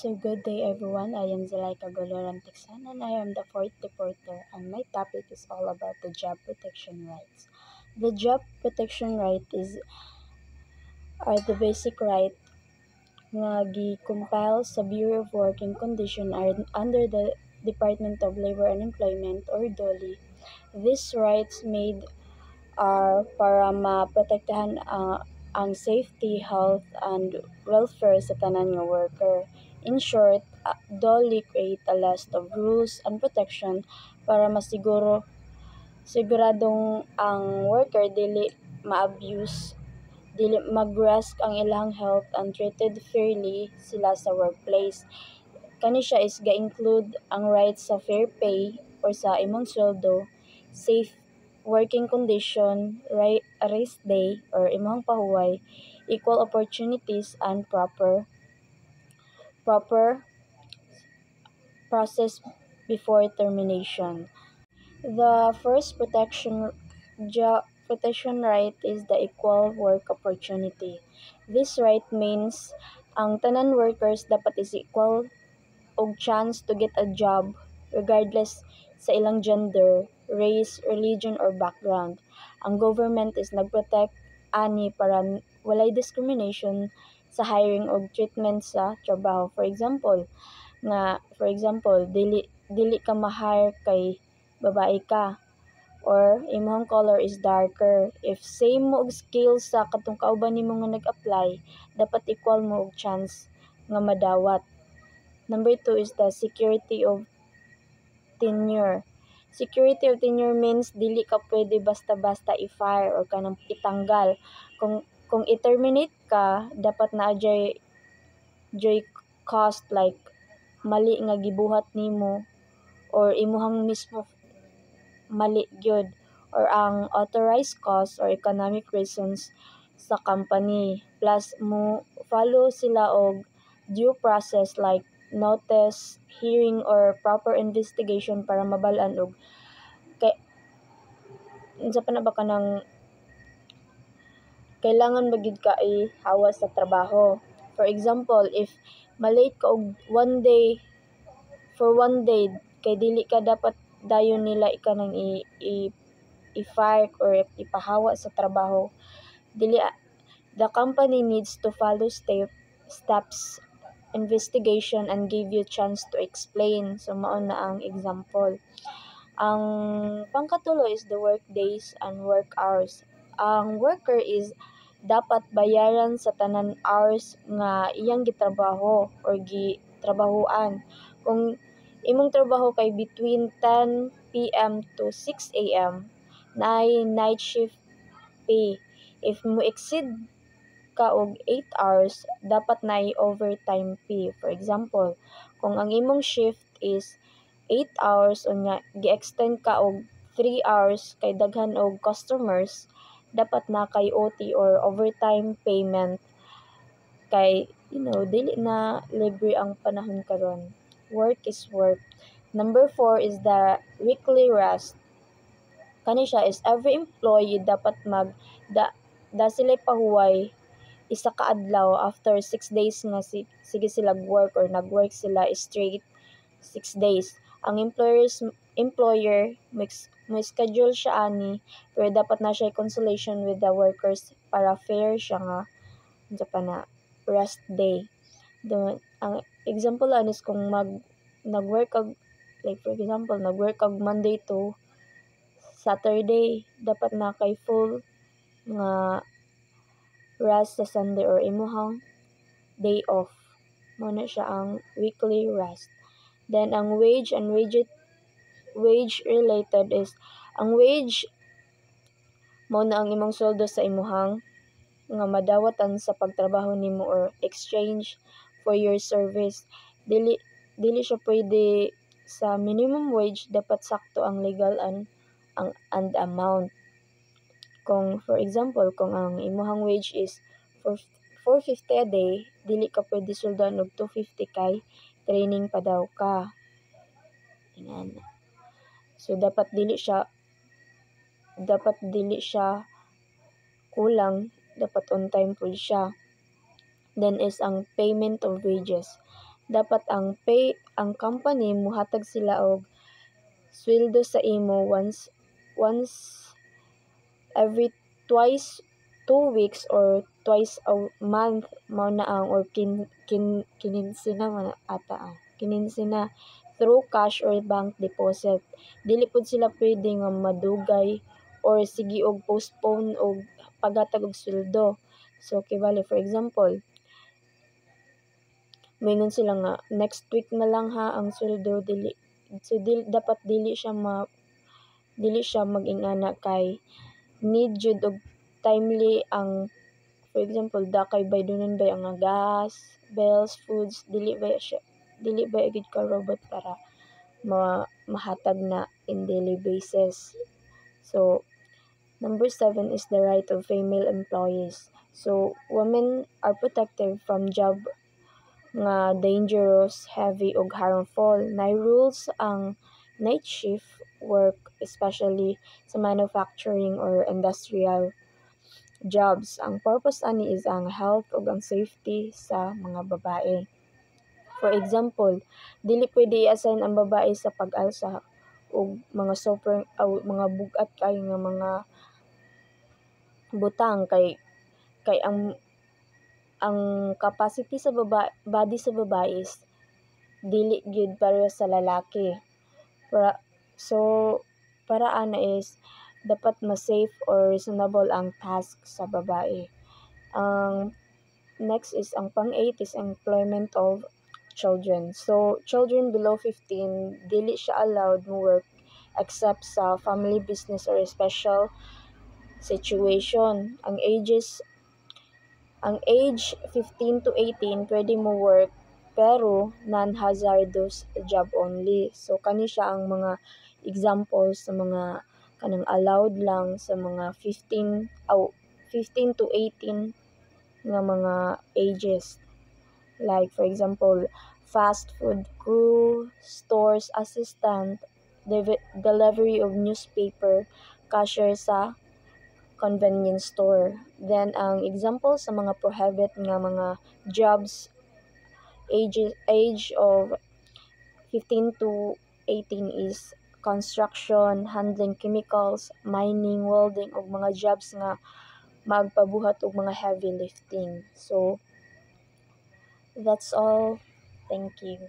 So good day everyone, I am Zalaika Goloran Tiksan and I am the fourth reporter and my topic is all about the job protection rights. The job protection right are the basic right nga gi-compile sa Bureau of Working Condition under the Department of Labor and Employment or DOLE. These rights made are para maprotektahan ang safety, health, and welfare sa tanan nga worker. In short, DOLE create a list of rules and protection para siguradong ang worker dili ma-abuse, dili mag-risk ang ilang health and treated fairly sila sa workplace. Kani siya is ga-include ang rights sa fair pay or sa imong sweldo, safe working condition, rest day or imong pahuway, equal opportunities and proper process before termination. The first job protection right is the equal work opportunity. This right means ang tanan workers dapat is equal og chance to get a job regardless sa ilang gender, race, religion, or background. Ang government is nagprotect ani para walay discrimination sa hiring og treatment sa trabaho. For example, dili ka ma-hire kay babae ka or imong color is darker. If same mo og skills sa katong kauban nimo nga nag-apply, dapat equal mo og chance nga madawat. Number 2 is the security of tenure. Security of tenure means dili ka pwede basta-basta i-fire or kanang itanggal. Kung i-terminate ka, dapat na joy cost like mali nga gibuhat nimo or imuhang mismo mali gyud or ang authorized cause or economic reasons sa company. Plus mo follow sila og due process like notice, hearing, or proper investigation para mabalaan og unsa pa na ba kanang kailangan ba gyud ka ihawa sa trabaho. For example, if malate ka og 1 day kay dili ka dapat dayon nila ikanang i-fire or ipahawa sa trabaho. The company needs to follow steps investigation and give you chance to explain. So mao na ang example. Ang pangkatulo is the work days and work hours. Ang worker is dapat bayaran sa tanan hours nga iyang gitrabaho or gitrabahoan. Kung imong trabaho kay between 10 PM to 6 AM, naay night shift pay. If mo exceed ka og 8 hours, dapat naay overtime pay. For example, kung ang imong shift is 8 hours unya gi-extend ka og 3 hours kay daghan og customers, dapat na kay OT or overtime payment kay dili na libre ang panahon karon. Work is work. Number 4 is the weekly rest. Kani siya is every employee dapat da sila pahuway isa ka adlaw after 6 days nga sige sila work or nag-work sila straight 6 days. Ang employer may schedule siya ani pero dapat na siya consultation with the workers para fair siya nga unsa pa na rest day. Ang example anis kung nag-work kag like for example nag-work kag Monday to Saturday, dapat na kay full nga rest sa Sunday or imuhang day off. Mo na siya ang weekly rest. Then ang wage related is ang wage mo na ang imong sweldo sa imuhang nga madawatan sa pagtrabaho nimo or exchange for your service. Dili siya pwede sa minimum wage, dapat sakto ang legal and amount. Kung for example, kung ang imuhang wage is for 450 a day, dili ka pwede suldan og 250 kay training pa daw ka. Ayan. So dapat dili kulang, dapat on time full siya. Then is ang payment of wages. dapat ang company muhatag sila og sweldo sa imo once every twice 2 weeks or twice a month mao na ang or kininsina man ata kininsina through cash or bank deposit. Dili pud sila pwede nga madugay or sige og postpone og paghatag og sweldo. So kibali for example, moingon sila nga next week na lang ha ang sweldo, dapat dili siya mag-ingana kay need jud og timely ang for example kay baydonon ba ang gas, bills, foods, dili ba gid ka robot para mahatag na in daily basis. So number 7 is the right of female employees. So women are protected from job nga dangerous, heavy ug harmful. Nay rules ang night shift work, especially sa manufacturing or industrial jobs. Ang purpose ani is ang health ug ang safety sa mga babae. For example, dili pwede i-assign ang babae sa pag-alsa og mga mga bugat kay nga mga butang kay ang capacity sa body sa babae is dili gyud pareho sa lalaki. So para ana is dapat ma-safe or reasonable ang task sa babae. Ang next is ang pang-8 is employment of children. So children below 15 dili siya allowed mo work except sa family business or special situation. Ang age 15 to 18 pwede mo work pero non-hazardous job only. So kani siya ang mga examples sa mga kanang allowed lang sa mga 15 to 18 nga mga ages. Like for example, fast food crew, stores assistant, delivery of newspaper, cashier sa convenience store. Then ang example sa mga prohibit nga mga jobs age of 15 to 18 is construction, handling chemicals, mining, welding ug mga jobs nga magpabuhat og mga heavy lifting. So that's all. Thank you.